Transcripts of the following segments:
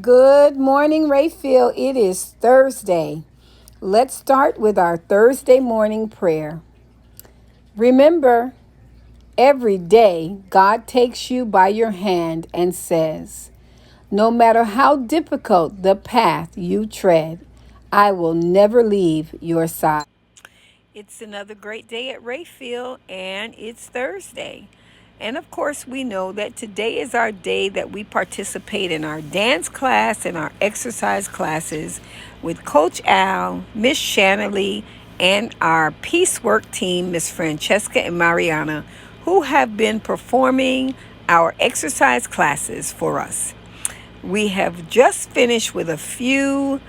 Good morning, Rayfield. It is Thursday. Let's start with our Thursday morning prayer. Remember, every day God takes you by your hand and says, "No matter how difficult the path you tread, I will never leave your side." It's another great day at Rayfield, and it's Thursday. And of course, we know that today is our day that we participate in our dance class and our exercise classes with Coach Al, Miss Shanley, and our piecework team, Miss Francesca and Mariana, who have been performing our exercise classes for us. We have just finished with a few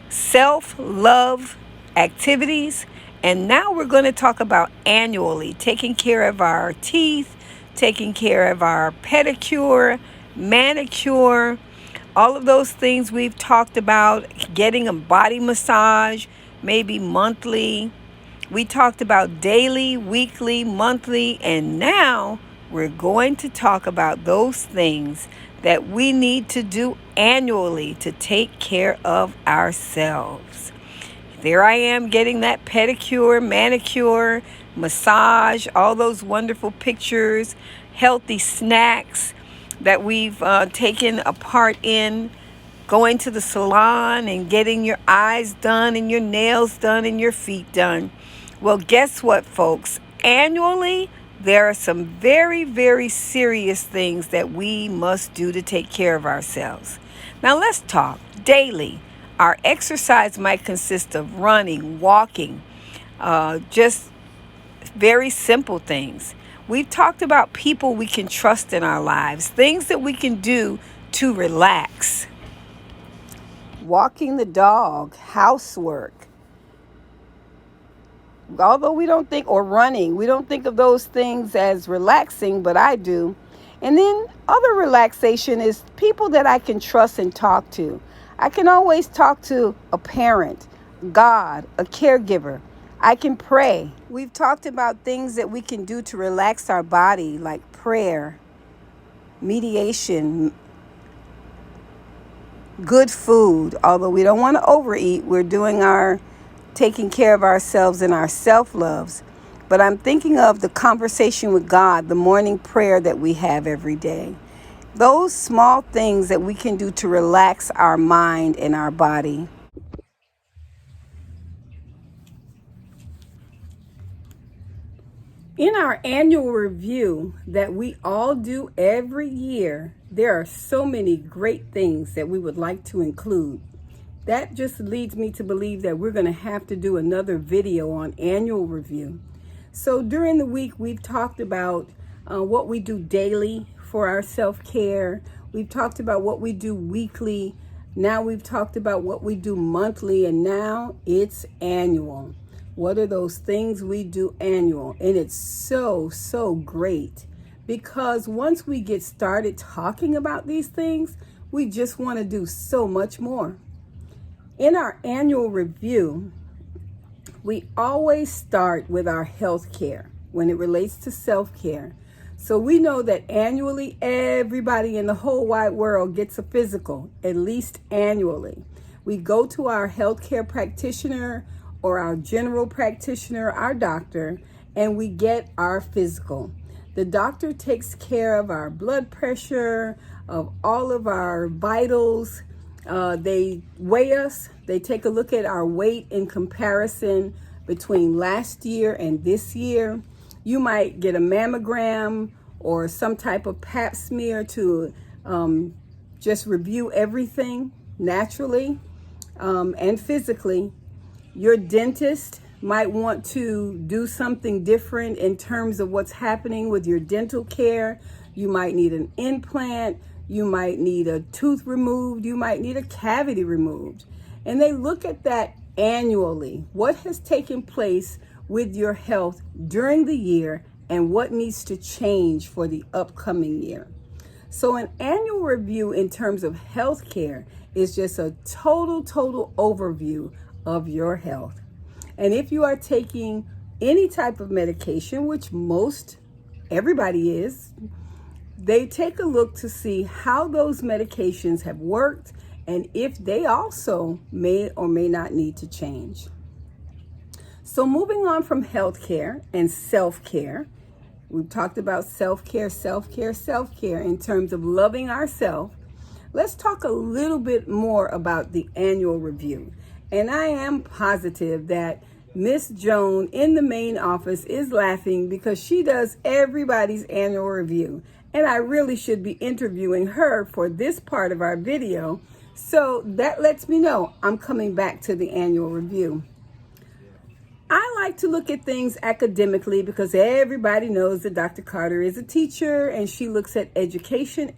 self-love activities, and now we're going to talk about annually taking care of our teeth, taking care of our pedicure, manicure, all of those things we've talked about, getting a body massage, maybe monthly. We talked about daily, weekly, monthly, and now we're going to talk about those things that we need to do annually to take care of ourselves. There I am getting that pedicure, manicure, massage, all those wonderful pictures, healthy snacks that we've taken a part in, going to the salon and getting your eyes done and your nails done and your feet done. Well, guess what, folks? Annually, there are some very, very serious things that we must do to take care of ourselves. Now, let's talk daily. Our exercise might consist of running, walking, just very simple things. We've talked about people we can trust in our lives, things that we can do to relax. Walking the dog, housework. Although we don't think, or running, we don't think of those things as relaxing, but I do. And then other relaxation is people that I can trust and talk to. I can always talk to a parent, God, a caregiver. I can pray. We've talked about things that we can do to relax our body, like prayer, mediation, good food. Although we don't want to overeat, we're doing our taking care of ourselves and our self-loves. But I'm thinking of the conversation with God, the morning prayer that we have every day. Those small things that we can do to relax our mind and our body. In our annual review that we all do every year, there are so many great things that we would like to include. That just leads me to believe that we're going to have to do another video on annual review. So during the week, we've talked about what we do daily for our self-care. We've talked about what we do weekly. Now we've talked about what we do monthly, and now it's annual. What are those things we do annual? And it's so great, because once we get started talking about these things, we just want to do so much more. In our annual review, we always start with our health care when it relates to self-care. So we know that annually, everybody in the whole wide world gets a physical, at least annually. We go to our healthcare practitioner or our general practitioner, our doctor, and we get our physical. The doctor takes care of our blood pressure, of all of our vitals. They weigh us. They take a look at our weight in comparison between last year and this year. You might get a mammogram or some type of pap smear to just review everything naturally and physically. Your dentist might want to do something different in terms of what's happening with your dental care. You might need an implant. You might need a tooth removed. You might need a cavity removed. And they look at that annually. What has taken place with your health during the year and what needs to change for the upcoming year. So an annual review in terms of health care is just a total overview of your health. And if you are taking any type of medication, which most everybody is, they take a look to see how those medications have worked and if they also may or may not need to change. So moving on from healthcare and self-care, we've talked about self-care in terms of loving ourselves. Let's talk a little bit more about the annual review. And I am positive that Miss Joan in the main office is laughing because she does everybody's annual review. And I really should be interviewing her for this part of our video. So that lets me know I'm coming back to the annual review. I like to look at things academically because everybody knows that Dr. Carter is a teacher and she looks at education,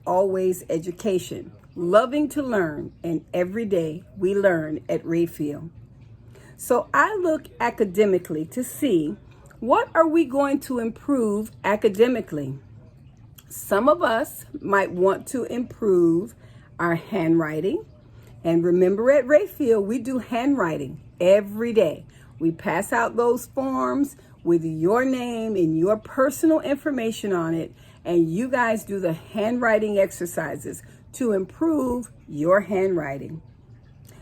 always education. Loving to learn, and every day we learn at Rayfield. So I look academically to see what are we going to improve academically. Some of us might want to improve our handwriting. And remember at Rayfield, we do handwriting every day. We pass out those forms with your name and your personal information on it, and you guys do the handwriting exercises to improve your handwriting.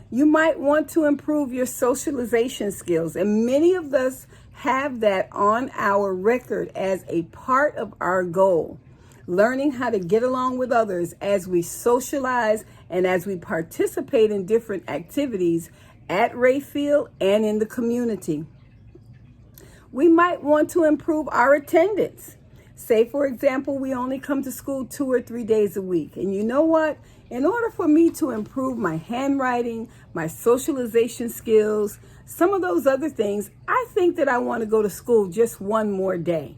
You might want to improve your socialization skills, and many of us have that on our record as a part of our goal. Learning how to get along with others as we socialize and as we participate in different activities at Rayfield and in the community. We might want to improve our attendance. Say, for example, we only come to school 2 or 3 days a week. And you know what? In order for me to improve my handwriting, my socialization skills, some of those other things, I think that I want to go to school just one more day.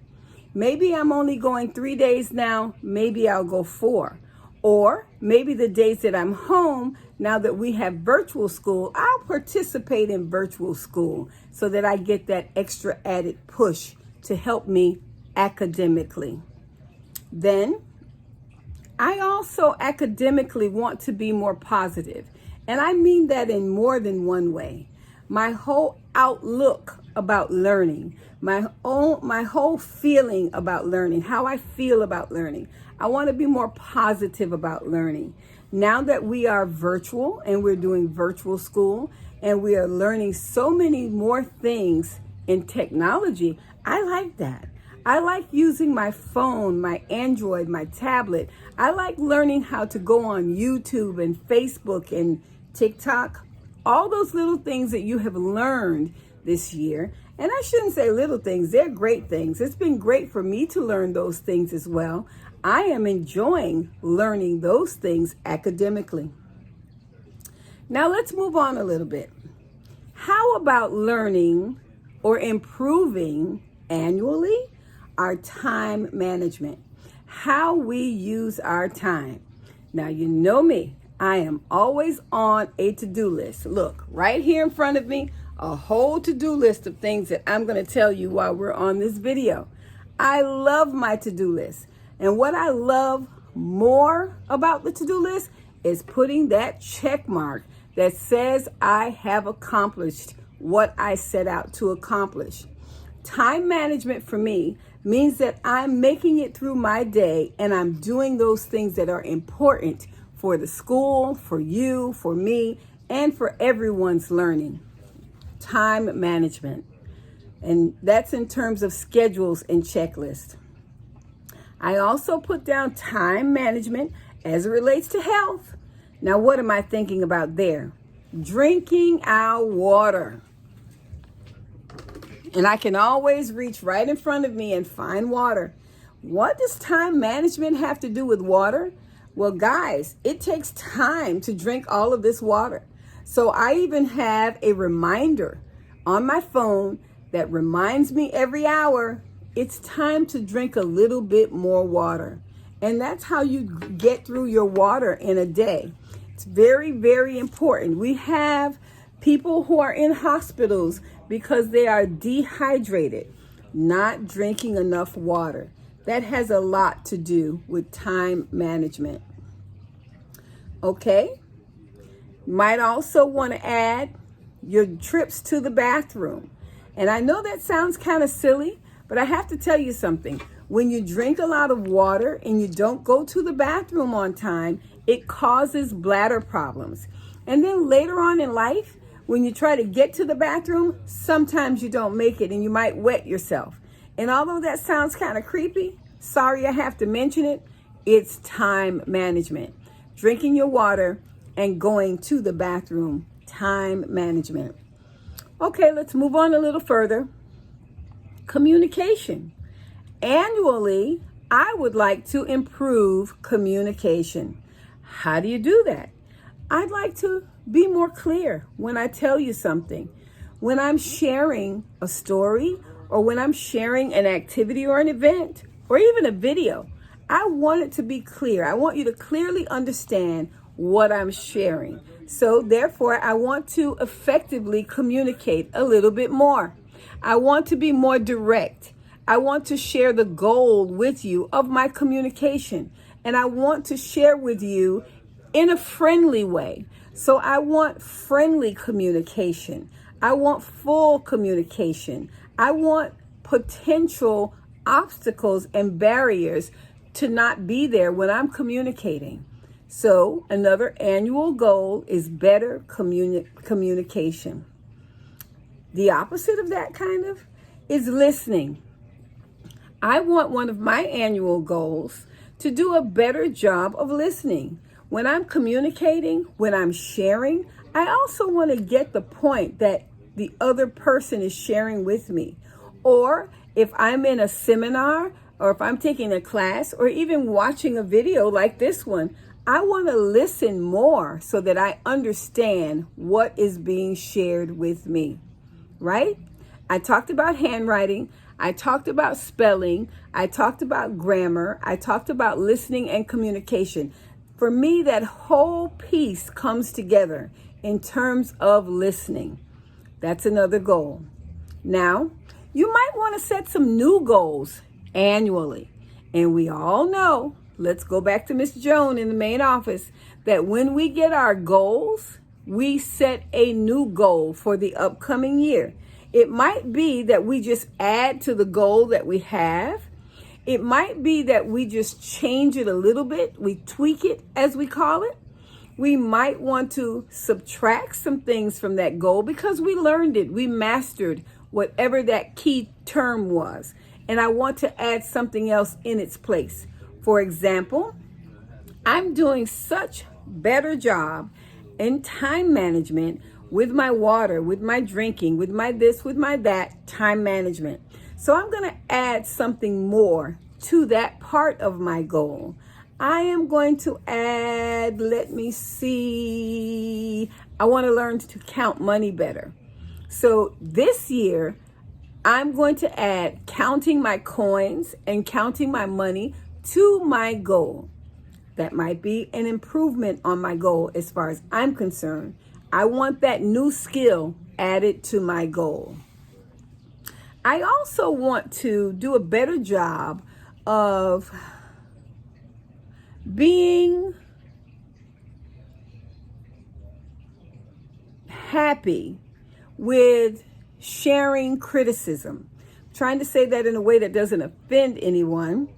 Maybe I'm only going 3 days now, maybe I'll go 4. Or maybe the days that I'm home, now that we have virtual school, I'll participate in virtual school so that I get that extra added push to help me academically. Then, I also academically want to be more positive. And I mean that in more than one way. My whole outlook about learning, my whole feeling about learning, how I feel about learning. I want to be more positive about learning. Now that we are virtual and we're doing virtual school and we are learning so many more things in technology, I like that. I like using my phone, my Android, my tablet. I like learning how to go on YouTube and Facebook and TikTok. All those little things that you have learned this year. And I shouldn't say little things, they're great things. It's been great for me to learn those things as well. I am enjoying learning those things academically. Now let's move on a little bit. How about learning or improving annually our time management? How we use our time. Now you know me, I am always on a to-do list. Look, right here in front of me, a whole to-do list of things that I'm going to tell you while we're on this video. I love my to-do list. And what I love more about the to-do list is putting that check mark that says I have accomplished what I set out to accomplish. Time management for me means that I'm making it through my day and I'm doing those things that are important for the school, for you, for me, and for everyone's learning. Time management. And that's in terms of schedules and checklists. I also put down time management as it relates to health. Now, what am I thinking about there? Drinking our water. And I can always reach right in front of me and find water. What does time management have to do with water? Well, guys, it takes time to drink all of this water. So I even have a reminder on my phone that reminds me every hour it's time to drink a little bit more water. And that's how you get through your water in a day. It's very, very important. We have people who are in hospitals because they are dehydrated, not drinking enough water. That has a lot to do with time management. Okay? Might also want to add your trips to the bathroom. And I know that sounds kind of silly, but I have to tell you something. When you drink a lot of water and you don't go to the bathroom on time, it causes bladder problems. And then later on in life, when you try to get to the bathroom, sometimes you don't make it and you might wet yourself. And although that sounds kind of creepy, sorry I have to mention it, it's time management. Drinking your water and going to the bathroom, time management. Okay, let's move on a little further. Communication. Annually, I would like to improve communication. How do you do that? I'd like to be more clear when I tell you something. When I'm sharing a story or when I'm sharing an activity or an event or even a video, I want it to be clear. I want you to clearly understand what I'm sharing. So therefore, I want to effectively communicate a little bit more. I want to be more direct. I want to share the goal with you of my communication. And I want to share with you in a friendly way. So I want friendly communication. I want full communication. I want potential obstacles and barriers to not be there when I'm communicating. So another annual goal is better communication. The opposite of that kind of is listening. I want one of my annual goals to do a better job of listening. When I'm communicating, when I'm sharing, I also want to get the point that the other person is sharing with me. Or if I'm in a seminar or if I'm taking a class or even watching a video like this one, I want to listen more so that I understand what is being shared with me, right? I talked about handwriting. I talked about spelling. I talked about grammar. I talked about listening and communication. For me, that whole piece comes together in terms of listening. That's another goal. Now, you might want to set some new goals annually. And we all know, let's go back to Miss Joan in the main office, that when we get our goals, we set a new goal for the upcoming year. It might be that we just add to the goal that we have. It might be that we just change it a little bit. We tweak it, as we call it. We might want to subtract some things from that goal because we learned it. We mastered whatever that key term was. And I want to add something else in its place. For example, I'm doing such better job in time management with my water, with my drinking, with my this, with my that, time management. So I'm going to add something more to that part of my goal. I am going to add, let me see, I want to learn to count money better. So this year, I'm going to add counting my coins and counting my money to my goal. That might be an improvement on my goal as far as I'm concerned. I want that new skill added to my goal. I also want to do a better job of being happy with sharing criticism. I'm trying to say that in a way that doesn't offend anyone.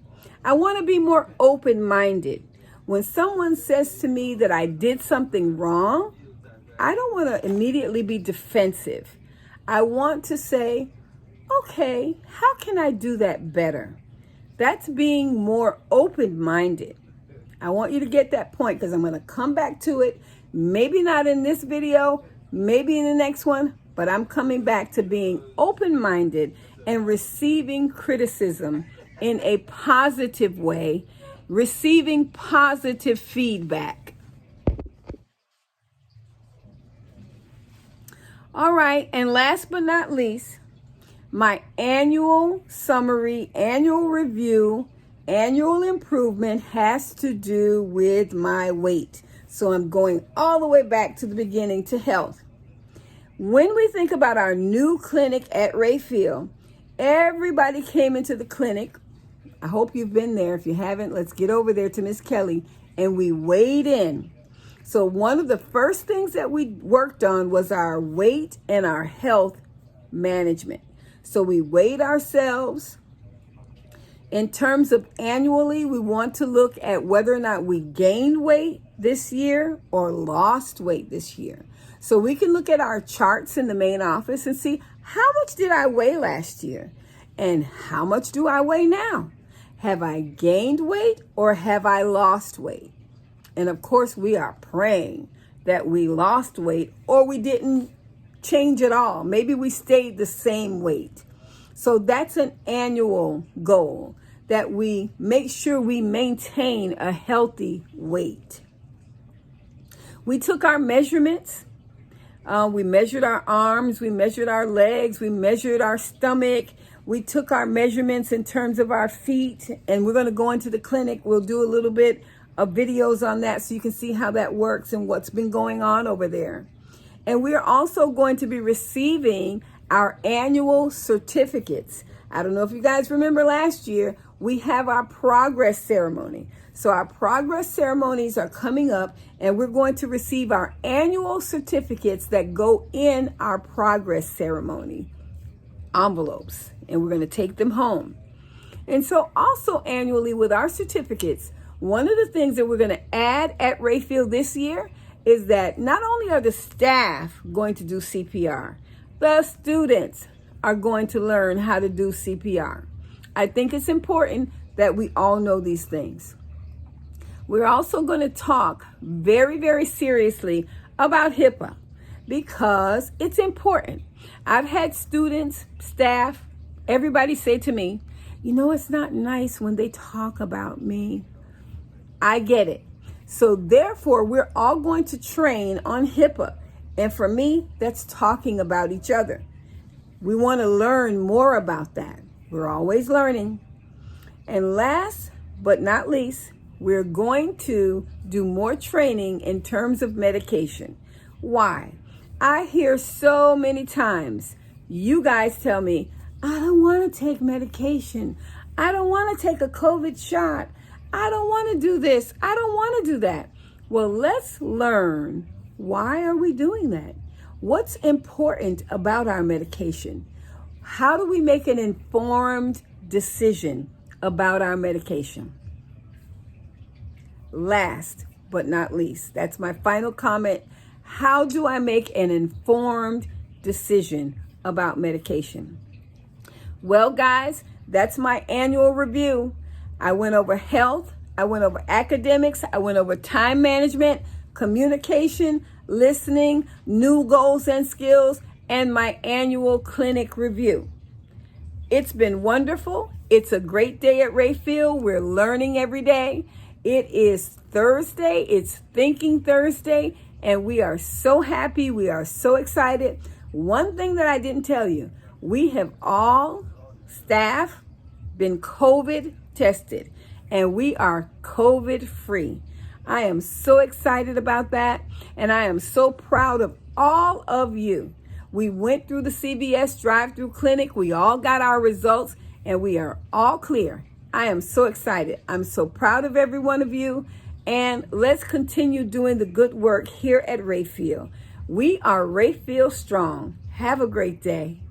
I want to be more open-minded. When someone says to me that I did something wrong, I don't want to immediately be defensive. I want to say, okay, how can I do that better? That's being more open-minded. I want you to get that point because I'm going to come back to it. Maybe not in this video, maybe in the next one, but I'm coming back to being open-minded and receiving criticism in a positive way, receiving positive feedback. All right, and last but not least, my annual summary, annual review, annual improvement has to do with my weight. So I'm going all the way back to the beginning to health. When we think about our new clinic at Rayfield, everybody came into the clinic. I hope you've been there. If you haven't, let's get over there to Miss Kelly. And we weighed in. So one of the first things that we worked on was our weight and our health management. So we weighed ourselves. In terms of annually, we want to look at whether or not we gained weight this year or lost weight this year. So we can look at our charts in the main office and see how much did I weigh last year and how much do I weigh now? Have I gained weight or have I lost weight? And of course, we are praying that we lost weight or we didn't change at all. Maybe we stayed the same weight. So that's an annual goal, that we make sure we maintain a healthy weight. We took our measurements. We measured our arms. We measured our legs. We measured our stomach. We took our measurements in terms of our feet. And we're going to go into the clinic. We'll do a little bit of videos on that so you can see how that works and what's been going on over there. And we're also going to be receiving our annual certificates. I don't know if you guys remember last year, we have our progress ceremony. So our progress ceremonies are coming up and we're going to receive our annual certificates that go in our progress ceremony envelopes, and we're going to take them home. And so also annually with our certificates, one of the things that we're going to add at Rayfield this year is that not only are the staff going to do CPR, the students are going to learn how to do CPR. I think it's important that we all know these things. We're also going to talk very, very seriously about HIPAA because it's important. I've had students, staff, everybody say to me, you know, it's not nice when they talk about me. I get it. So therefore, we're all going to train on HIPAA. And for me, that's talking about each other. We want to learn more about that. We're always learning. And last but not least, we're going to do more training in terms of medication. Why? I hear so many times, you guys tell me, I don't want to take medication. I don't want to take a COVID shot. I don't want to do this. I don't want to do that. Well, let's learn, why are we doing that? What's important about our medication? How do we make an informed decision about our medication? Last but not least, that's my final comment. How do I make an informed decision about medication? Well, guys, that's my annual review. I went over health, I went over academics, I went over time management, communication, listening, new goals and skills, and my annual clinic review. It's been wonderful. It's a great day at Rayfield. We're learning every day. It is Thursday. It's Thinking Thursday, and we are so happy. We are so excited. One thing that I didn't tell you, we have all staff been COVID tested, and we are COVID free. I am so excited about that, and I am so proud of all of you. We went through the CVS drive-through clinic. We all got our results, and we are all clear. I am so excited. I'm so proud of every one of you, and let's continue doing the good work here at Rayfield. We are Rayfield strong. Have a great day.